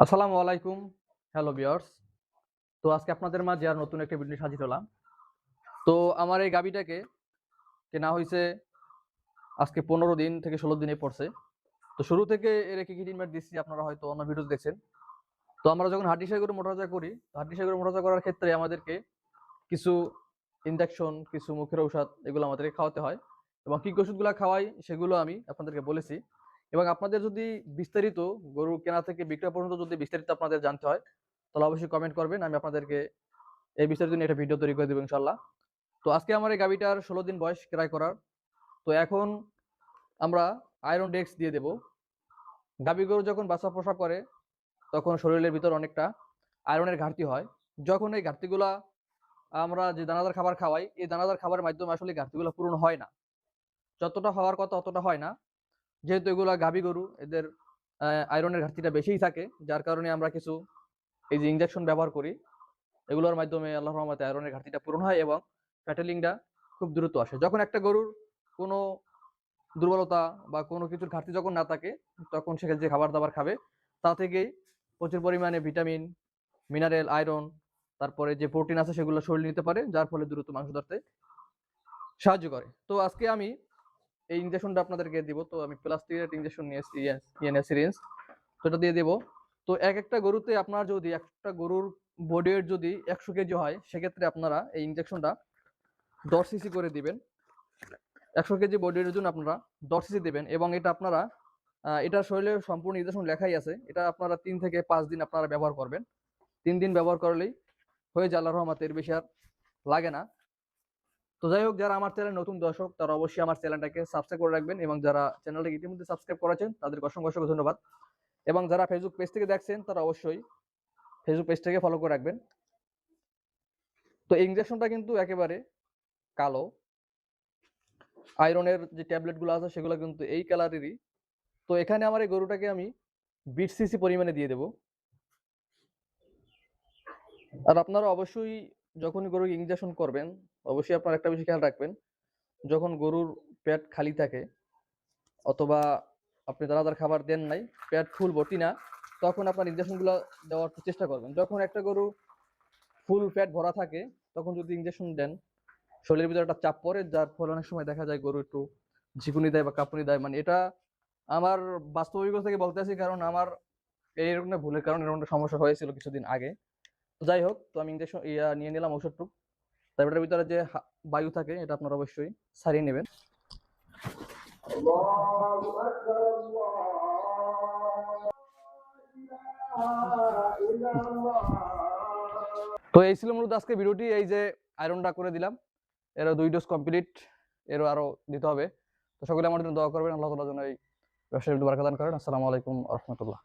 আসসালামু আলাইকুম। Hello viewers. তো আজকে আপনাদের মাঝে আর নতুন একটা ভিডিও হাজির হলাম। তো আমার এই গাভীটাকে কেনা হইছে আজকে 15 দিন থেকে 16 দিনে পড়ছে। তো শুরু থেকে এর কি ট্রিটমেন্ট দিচ্ছি আপনারা হয়তো অন্য ভিডিওতে দেখছেন। তো আমরা যখন হাড্ডি সার গরু মোটাতাজা করি, হাড্ডি সার গরু মোটাতাজা করার ক্ষেত্রে আমাদেরকে কিছু ইনজেকশন, কিছু মুখের ঔষধ এগুলো আমাদেরকে খাওয়াতে হয় এবং কি ওষুধগুলো খাওয়াই সেগুলো আমি আপনাদেরকে বলেছি। এবং আপনাদের যদি বিস্তারিত গরু কেনা থেকে বিক্রয় পর্যন্ত যদি বিস্তারিত আপনাদের জানতে হয় তাহলে অবশ্যই কমেন্ট করবেন। আমি আপনাদেরকে এই বিস্তারিত নিয়ে একটা ভিডিও তৈরি করে দেবো ইনশাল্লাহ। তো আজকে আমার এই গাভীটার 16 দিন বয়স ক্রয় করার। তো এখন আমরা আয়রন ডেক্স দিয়ে দেব। গাভী গরু যখন বাচ্চা প্রসব করে তখন শরীরের ভিতর অনেকটা আয়রনের ঘাটতি হয়। যখন এই ঘাটতিগুলা আমরা যে দানাদার খাবার খাওয়াই, এই দানাদার খাবারের মাধ্যমে আসলে ঘাটতিগুলো পূরণ হয় না, যতটা হওয়ার কথা অতটা হয় না। যেহেতু এগুলা গাভী গরু, এদের আয়রনের ঘাটতিটা বেশিই থাকে, যার কারণে আমরা কিছু এই যে ইনজেকশন ব্যবহার করি, এগুলোর মাধ্যমে আল্লাহর রহমতে আয়রনের ঘাটতিটা পূরণ হয় এবং ফ্যাটেলিংটা খুব দ্রুত আসে। যখন একটা গরুর কোনো দুর্বলতা বা কোনো কিছুর ঘাটতি যখন না থাকে তখন সে যে খাবার দাবার খাবে তা থেকেই প্রচুর পরিমাণে ভিটামিন, মিনারেল, আয়রন, তারপরে যে প্রোটিন আছে সেগুলো শরীর নিতে পারে, যার ফলে দ্রুত মাংস ধরতে সাহায্য করে। তো আজকে আমি এই ইনজেকশনটা আপনাদেরকে দিব। তো আমি প্লাস্টিকের একটা ইনজেকশন নিয়ে এসেছি, সিরিঞ্জ, তো এটা দিয়ে দেবো। তো এক একটা গরুতে আপনার যদি একটা গরুর বডি ওয়েট যদি 100 কেজি হয় সেক্ষেত্রে আপনারা এই ইনজেকশনটা 10 সিসি করে দিবেন। 100 কেজি বডি ওয়েটের জন্য আপনারা 10 সিসি দেবেন এবং এটা আপনারা এটার শরীরে সম্পূর্ণ নির্দেশন লেখাই আছে। এটা আপনারা 3 থেকে 5 দিন আপনারা ব্যবহার করবেন। 3 দিন ব্যবহার করলেই হয়ে যায়, আল্লাহর রহমতে এর বেশি আর লাগে না। তো যাই হোক, যারা আমার চ্যানেল নতুন দর্শক তারা অবশ্যই আমার চ্যানেলটাকে সাবস্ক্রাইব করে রাখবেন এবং যারা চ্যানেলটাকে ইতিমধ্যে সাবস্ক্রাইব করেছেন তাদেরকে অসংখ্য অসংখ্য ধন্যবাদ। এবং যারা ফেসবুক পেজ থেকে দেখছেন তারা অবশ্যই ফেসবুক পেজটাকে ফলো করে রাখবেন। তো এই ইনজেকশনটা কিন্তু একেবারে কালো, আয়রনের যে ট্যাবলেটগুলো আছে সেগুলো কিন্তু এই কালারেরই। তো এখানে আমার এই গরুটাকে আমি 20 সিসি পরিমাণে দিয়ে দেব। আর আপনারা অবশ্যই যখনই গরুকে ইনজেকশন করবেন অবশ্যই আপনারা একটা বিষয় খেয়াল রাখবেন, যখন গরুর পেট খালি থাকে অথবা আপনি দানাদার খাবার দেন নাই, পেট ফুল ভর্তি না, তখন আপনার ইনজেকশনগুলো দেওয়ার চেষ্টা করবেন। যখন একটা গরু ফুল পেট ভরা থাকে তখন যদি ইনজেকশন দেন শরীরের ভিতরে একটা চাপ পড়ে, যার ফলে অনেক সময় দেখা যায় গরু একটু ঝিকুনি দেয় বা কাঁপুনি দেয়। মানে এটা আমার বাস্তব অভিজ্ঞতা থেকে বলতে আছি, কারণ আমার এইরকম ভুলের কারণে এরকম একটা সমস্যা হয়েছিল কিছুদিন আগে। তো যাই হোক, তো আমি ইনজেকশন নিয়ে নিলাম ওষুধটুক। তারপরে ভিতরে যে বায়ু থাকে এটা আপনারা অবশ্যই ছাড়িয়ে নেবেন। তো এই ছিল মূলত আজকে ভিডিওটি। এই যে আয়রনটা করে দিলাম, এরও 2 ডোজ কমপ্লিট, এরও আরো দিতে হবে। তো সকলে আমার জন্য দোয়া করবেন, আল্লাহ তাআলা যেন এই ব্যবসায় বারাকা দান করেন। আসসালামু আলাইকুম ওয়া রাহমাতুল্লাহ।